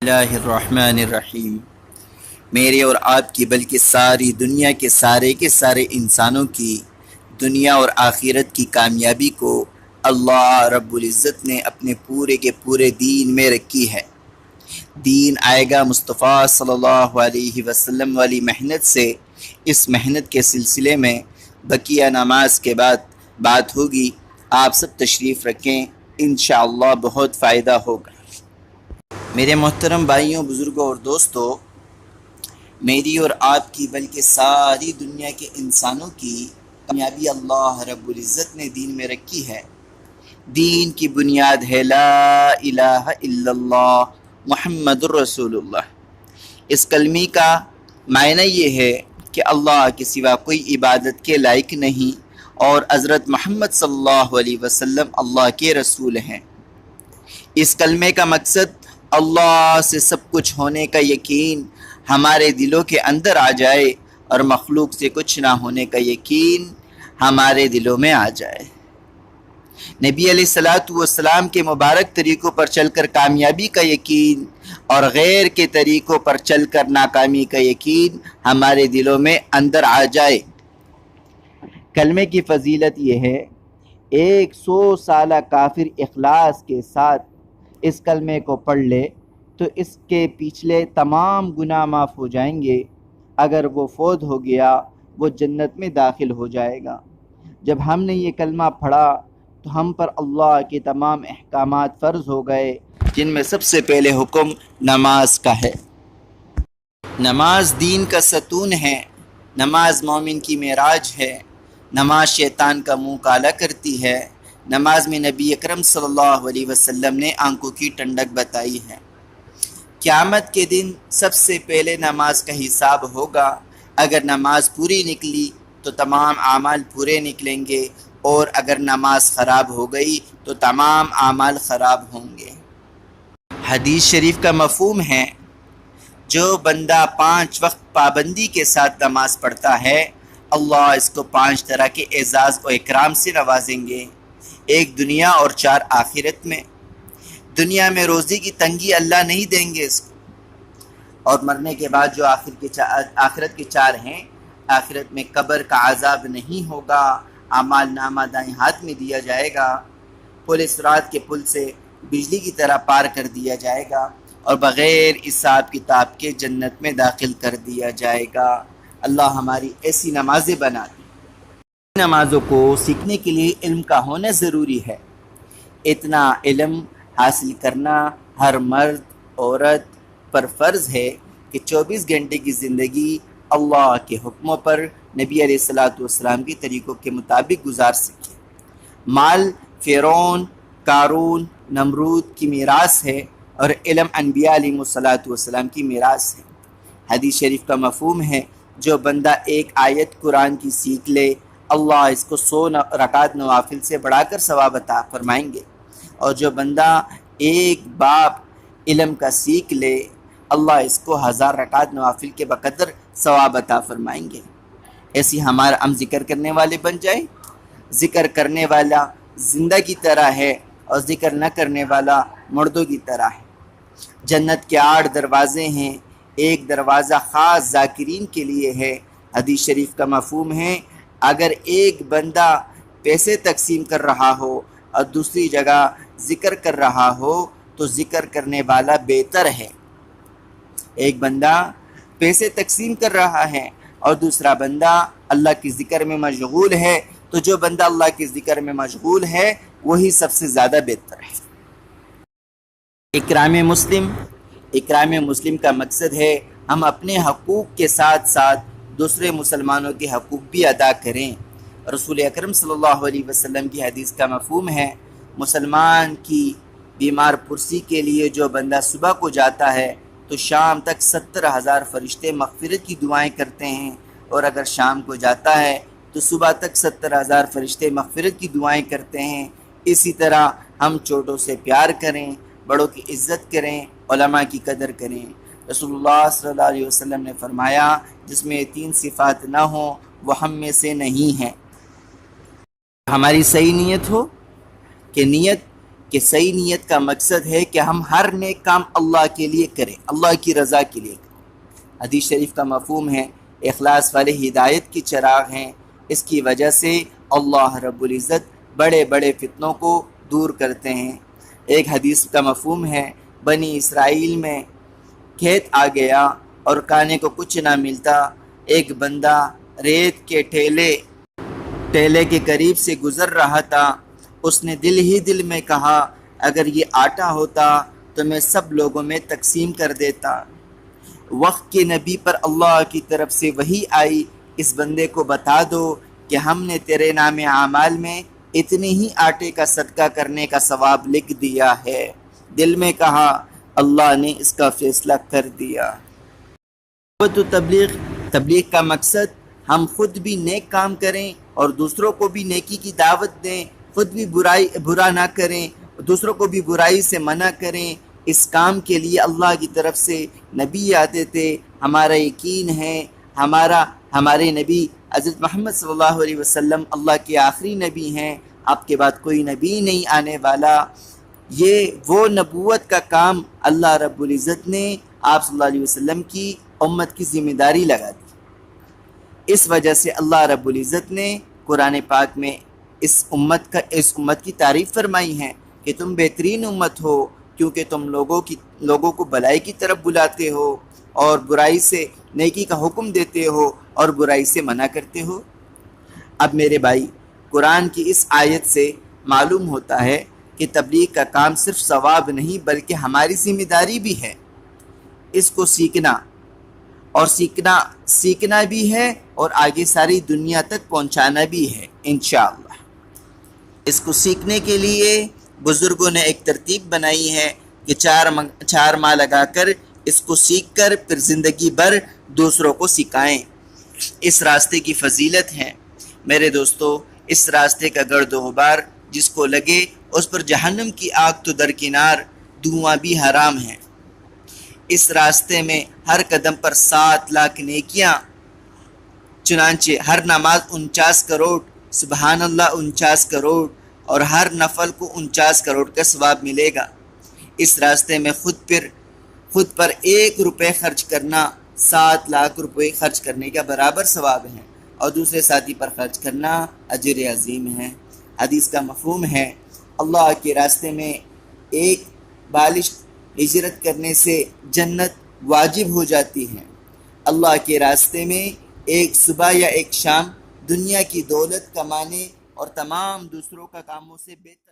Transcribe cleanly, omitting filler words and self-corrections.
اللہ الرحمن الرحیم۔ میرے اور آپ کی بلکہ ساری دنیا کے سارے انسانوں کی دنیا اور آخرت کی کامیابی کو اللہ رب العزت نے اپنے پورے کے پورے دین میں رکھی ہے۔ دین آئے گا مصطفیٰ صلی اللہ علیہ وسلم والی محنت سے۔ اس محنت کے سلسلے میں بقیہ نماز کے بعد بات ہوگی، آپ سب تشریف رکھیں، انشاءاللہ بہت فائدہ ہوگا۔ میرے محترم بھائیوں، بزرگوں اور دوستوں، میری اور آپ کی بلکہ ساری دنیا کے انسانوں کی کامیابی اللہ رب العزت نے دین میں رکھی ہے۔ دین کی بنیاد ہے لا الہ الا اللہ محمد الرسول اللہ۔ اس کلمے کا معنی یہ ہے کہ اللہ کے سوا کوئی عبادت کے لائق نہیں اور حضرت محمد صلی اللہ علیہ وسلم اللہ کے رسول ہیں۔ اس کلمے کا مقصد اللہ سے سب کچھ ہونے کا یقین ہمارے دلوں کے اندر آ جائے اور مخلوق سے کچھ نہ ہونے کا یقین ہمارے دلوں میں آ جائے۔ نبی علیہ السلام کے مبارک طریقوں پر چل کر کامیابی کا یقین اور غیر کے طریقوں پر چل کر ناکامی کا یقین ہمارے دلوں میں اندر آ جائے۔ کلمے کی فضیلت یہ ہے، 100 سالہ کافر اخلاص کے ساتھ اس کلمے کو پڑھ لے تو اس کے پچھلے تمام گناہ معاف ہو جائیں گے۔ اگر وہ فوت ہو گیا وہ جنت میں داخل ہو جائے گا۔ جب ہم نے یہ کلمہ پڑھا تو ہم پر اللہ کے تمام احکامات فرض ہو گئے، جن میں سب سے پہلے حکم نماز کا ہے۔ نماز دین کا ستون ہے، نماز مومن کی معراج ہے، نماز شیطان کا منہ کالا کرتی ہے۔ نماز میں نبی اکرم صلی اللہ علیہ وسلم نے آنکھوں کی ٹھنڈک بتائی ہے۔ قیامت کے دن سب سے پہلے نماز کا حساب ہوگا۔ اگر نماز پوری نکلی تو تمام اعمال پورے نکلیں گے، اور اگر نماز خراب ہو گئی تو تمام اعمال خراب ہوں گے۔ حدیث شریف کا مفہوم ہے، جو بندہ 5 وقت پابندی کے ساتھ نماز پڑھتا ہے، اللہ اس کو 5 طرح کے اعزاز و اکرام سے نوازیں گے، 1 دنیا اور 4 آخرت میں۔ دنیا میں روزی کی تنگی اللہ نہیں دیں گے اس کو، اور مرنے کے بعد جو آخرت کے 4 ہیں، آخرت میں قبر کا عذاب نہیں ہوگا، اعمال نامہ دائیں ہاتھ میں دیا جائے گا، پل صراط کے پل سے بجلی کی طرح پار کر دیا جائے گا، اور بغیر حساب کتاب کے جنت میں داخل کر دیا جائے گا۔ اللہ ہماری ایسی نمازیں بنا دے۔ نمازوں کو سیکھنے کے لیے علم کا ہونا ضروری ہے۔ اتنا علم حاصل کرنا ہر مرد عورت پر فرض ہے کہ 24 گھنٹے کی زندگی اللہ کے حکموں پر نبی علیہ السلام کے طریقوں کے مطابق گزار سکے۔ مال فرعون، قارون، نمرود کی میراث ہے، اور علم انبیاء علیہ السلام کی میراث ہے۔ حدیث شریف کا مفہوم ہے، جو بندہ 1 آیت قرآن کی سیکھ لے، اللہ اس کو 100 رکعت نوافل سے بڑھا کر ثواب عطا فرمائیں گے، اور جو بندہ 1 باب علم کا سیکھ لے، اللہ اس کو 1000 رکعت نوافل کے بقدر ثواب عطا فرمائیں گے۔ ایسی ہم ذکر کرنے والے بن جائیں۔ ذکر کرنے والا زندہ کی طرح ہے اور ذکر نہ کرنے والا مردوں کی طرح ہے۔ جنت کے 8 دروازے ہیں، 1 دروازہ خاص ذاکرین کے لیے ہے۔ حدیث شریف کا مفہوم ہے، اگر ایک بندہ پیسے تقسیم کر رہا ہو اور دوسری جگہ ذکر کر رہا ہو تو ذکر کرنے والا بہتر ہے۔ ایک بندہ پیسے تقسیم کر رہا ہے اور دوسرا بندہ اللہ کی ذکر میں مشغول ہے، تو جو بندہ اللہ کی ذکر میں مشغول ہے وہی سب سے زیادہ بہتر ہے۔ اکرام مسلم کا مقصد ہے ہم اپنے حقوق کے ساتھ ساتھ دوسرے مسلمانوں کے حقوق بھی ادا کریں۔ رسول اکرم صلی اللہ علیہ وسلم کی حدیث کا مفہوم ہے، مسلمان کی بیمار پرسی کے لیے جو بندہ صبح کو جاتا ہے تو شام تک 70,000 فرشتے مغفرت کی دعائیں کرتے ہیں، اور اگر شام کو جاتا ہے تو صبح تک 70,000 فرشتے مغفرت کی دعائیں کرتے ہیں۔ اسی طرح ہم چھوٹوں سے پیار کریں، بڑوں کی عزت کریں، علماء کی قدر کریں۔ رسول اللہ صلی اللہ علیہ وسلم نے فرمایا، جس میں 3 صفات نہ ہوں وہ ہم میں سے نہیں ہے۔ ہماری صحیح نیت ہو کہ نیت کہ صحیح نیت کا مقصد ہے کہ ہم ہر نیک کام اللہ کے لیے کریں، اللہ کی رضا کے لیے کریں۔ حدیث شریف کا مفہوم ہے اخلاص والے ہدایت کی چراغ ہیں، اس کی وجہ سے اللہ رب العزت بڑے بڑے فتنوں کو دور کرتے ہیں۔ ایک حدیث کا مفہوم ہے بنی اسرائیل میں کھیت آ گیا اور کھانے کو کچھ نہ ملتا، ایک بندہ ریت کے ٹیلے کے قریب سے گزر رہا تھا، اس نے دل ہی دل میں کہا اگر یہ آٹا ہوتا تو میں سب لوگوں میں تقسیم کر دیتا۔ وقت کے نبی پر اللہ کی طرف سے وحی آئی، اس بندے کو بتا دو کہ ہم نے تیرے نام اعمال میں اتنے ہی آٹے کا صدقہ کرنے کا ثواب لکھ دیا ہے۔ دل میں کہا اللہ نے اس کا فیصلہ کر دیا۔ تو تبلیغ کا مقصد ہم خود بھی نیک کام کریں اور دوسروں کو بھی نیکی کی دعوت دیں، خود بھی برا نہ کریں، دوسروں کو بھی برائی سے منع کریں۔ اس کام کے لیے اللہ کی طرف سے نبی آتے تھے۔ ہمارا یقین ہے ہمارے نبی حضرت محمد صلی اللہ علیہ وسلم اللہ کے آخری نبی ہیں، آپ کے بعد کوئی نبی نہیں آنے والا۔ یہ وہ نبوت کا کام اللہ رب العزت نے آپ صلی اللہ علیہ وسلم کی امت کی ذمہ داری لگا دی۔ اس وجہ سے اللہ رب العزت نے قرآن پاک میں اس امت کی تعریف فرمائی ہے کہ تم بہترین امت ہو، کیونکہ تم لوگوں کو بلائی کی طرف بلاتے ہو اور برائی سے نیکی کا حکم دیتے ہو اور برائی سے منع کرتے ہو۔ اب میرے بھائی، قرآن کی اس آیت سے معلوم ہوتا ہے کہ تبلیغ کا کام صرف ثواب نہیں بلکہ ہماری ذمہ داری بھی ہے۔ اس کو سیکھنا بھی ہے اور آگے ساری دنیا تک پہنچانا بھی ہے انشاءاللہ۔ اس کو سیکھنے کے لیے بزرگوں نے ایک ترتیب بنائی ہے کہ 4 ماہ لگا کر اس کو سیکھ کر پھر زندگی بھر دوسروں کو سکھائیں۔ اس راستے کی فضیلت ہے میرے دوستو، اس راستے کا گرد و غبار جس کو لگے اس پر جہنم کی آگ تو درکنار، دھواں بھی حرام ہے۔ اس راستے میں ہر قدم پر 7 لاکھ نیکیاں، چنانچہ ہر نماز 49 کروڑ، سبحان اللہ 49 کروڑ، اور ہر نفل کو 49 کروڑ کا ثواب ملے گا۔ اس راستے میں خود پر 1 روپے خرچ کرنا 7 لاکھ روپے خرچ کرنے کا برابر ثواب ہے، اور دوسرے ساتھی پر خرچ کرنا اجر عظیم ہے۔ حدیث کا مفہوم ہے اللہ کے راستے میں ایک بالش ہجرت کرنے سے جنت واجب ہو جاتی ہے۔ اللہ کے راستے میں ایک صبح یا ایک شام دنیا کی دولت کمانے اور تمام دوسروں کا کاموں سے بہتر